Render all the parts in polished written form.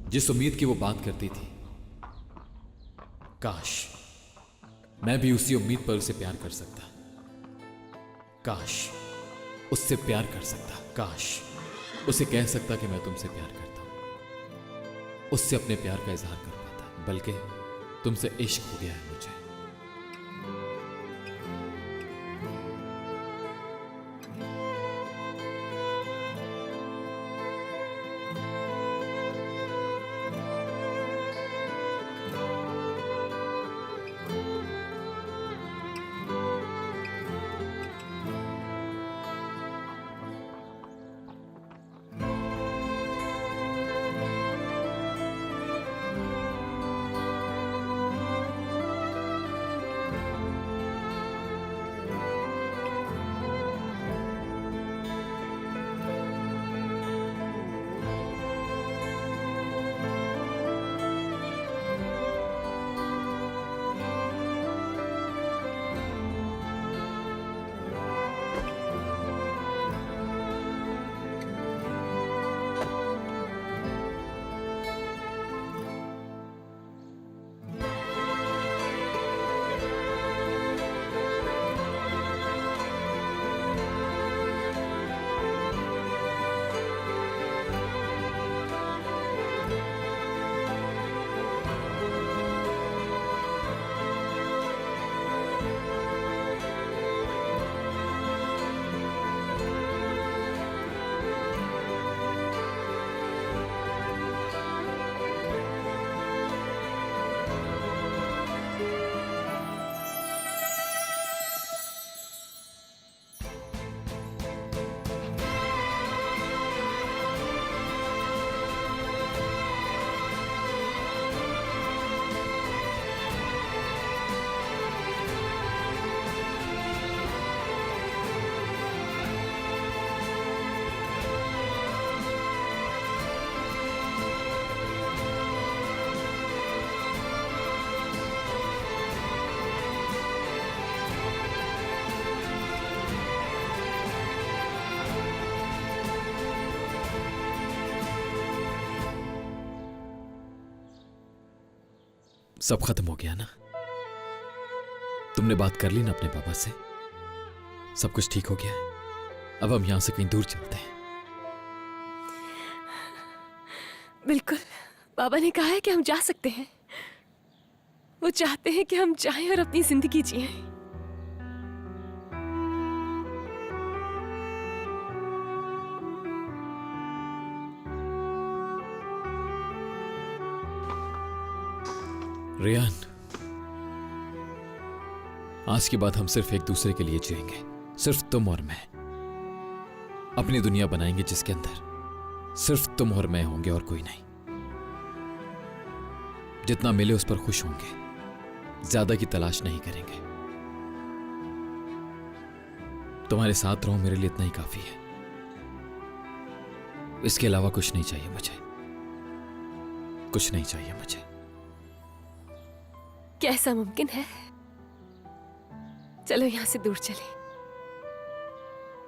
जिस उम्मीद की वो बात करती थी, काश मैं भी उसी उम्मीद पर उसे प्यार कर सकता। काश उससे प्यार कर सकता। काश उसे कह सकता कि मैं तुमसे प्यार करता हूं। उससे अपने प्यार का इजहार कर पाता। बल्कि तुमसे इश्क हो गया है मुझे। सब खत्म हो गया ना? तुमने बात कर ली ना अपने पापा से? सब कुछ ठीक हो गया है? अब हम यहां से कहीं दूर चलते हैं। बिल्कुल, बाबा ने कहा है कि हम जा सकते हैं। वो चाहते हैं कि हम जाएं और अपनी जिंदगी जिएं। रियान, आज के बाद हम सिर्फ एक दूसरे के लिए जिएंगे। सिर्फ तुम और मैं। अपनी दुनिया बनाएंगे जिसके अंदर सिर्फ तुम और मैं होंगे और कोई नहीं। जितना मिले उस पर खुश होंगे, ज्यादा की तलाश नहीं करेंगे। तुम्हारे साथ रहूं मेरे लिए इतना ही काफी है। इसके अलावा कुछ नहीं चाहिए मुझे। कुछ नहीं चाहिए मुझे। क्या ऐसा मुमकिन है? चलो यहां से दूर चले।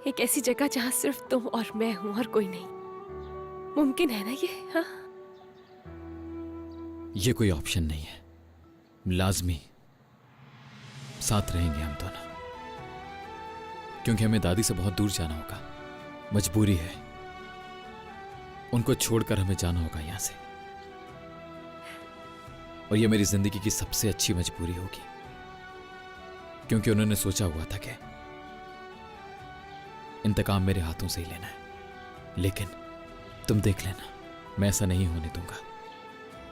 एक ऐसी जगह जहां सिर्फ तुम और मैं हूं और कोई नहीं। मुमकिन है ना ये? हाँ, ये कोई ऑप्शन नहीं है। लाजमी साथ रहेंगे हम दोनों, क्योंकि हमें दादी से बहुत दूर जाना होगा। मजबूरी है। उनको छोड़कर हमें जाना होगा यहां से। और ये मेरी जिंदगी की सबसे अच्छी मजबूरी होगी, क्योंकि उन्होंने सोचा हुआ था कि इंतकाम मेरे हाथों से ही लेना है। लेकिन तुम देख लेना, मैं ऐसा नहीं होने दूंगा।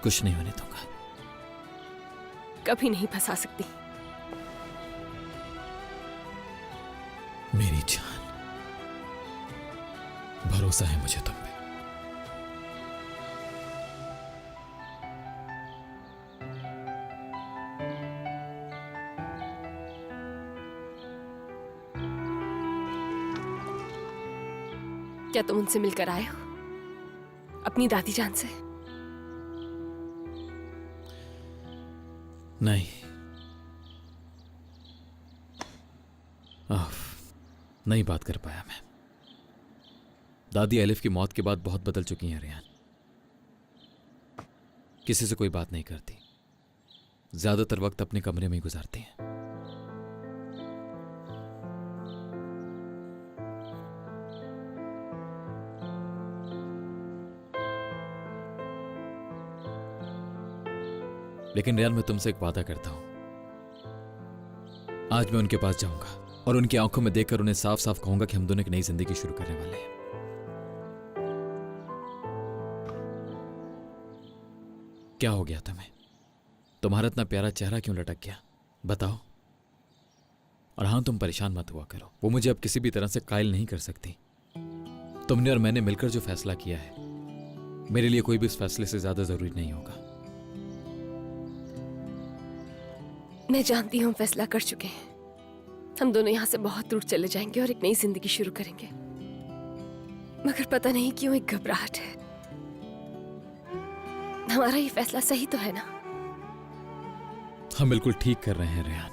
कुछ नहीं होने दूंगा। कभी नहीं फंसा सकती। मेरी जान, भरोसा है मुझे तुम पे। क्या तुम उनसे मिलकर आए हो? अपनी दादी जान से? नहीं, नहीं बात कर पाया मैं। दादी एलिफ की मौत के बाद बहुत बदल चुकी हैं रियान। किसी से कोई बात नहीं करती, ज्यादातर वक्त अपने कमरे में ही गुजारती हैं। लेकिन रियान, मैं तुमसे एक वादा करता हूं, आज मैं उनके पास जाऊंगा और उनकी आंखों में देखकर उन्हें साफ साफ कहूंगा कि हम दोनों एक नई जिंदगी शुरू करने वाले हैं। क्या हो गया तुम्हें? तुम्हारा इतना प्यारा चेहरा क्यों लटक गया, बताओ। और हां, तुम परेशान मत हुआ करो, वो मुझे अब किसी भी तरह से कायल नहीं कर सकती। तुमने और मैंने मिलकर जो फैसला किया है, मेरे लिए कोई भी इस फैसले से ज्यादा जरूरी नहीं होगा। मैं जानती हूँ हम फैसला कर चुके हैं। हम दोनों यहाँ से बहुत दूर चले जाएंगे और एक नई जिंदगी शुरू करेंगे। मगर पता नहीं क्यों एक घबराहट है। हमारा ये फैसला सही तो है ना? हम बिल्कुल ठीक कर रहे हैं रेहान,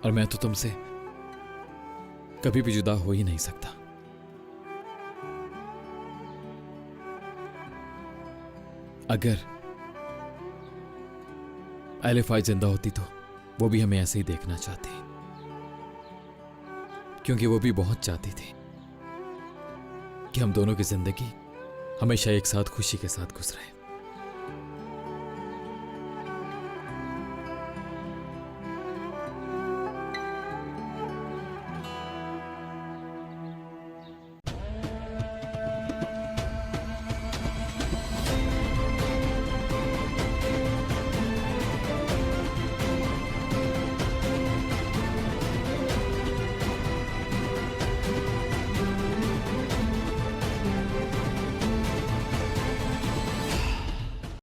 और मैं तो तुमसे कभी भी जुदा हो ही नहीं सकता। अगर एलिफाई जिंदा होती तो वो भी हमें ऐसे ही देखना चाहती, क्योंकि वो भी बहुत चाहती थी कि हम दोनों की जिंदगी हमेशा एक साथ खुशी के साथ गुजरे।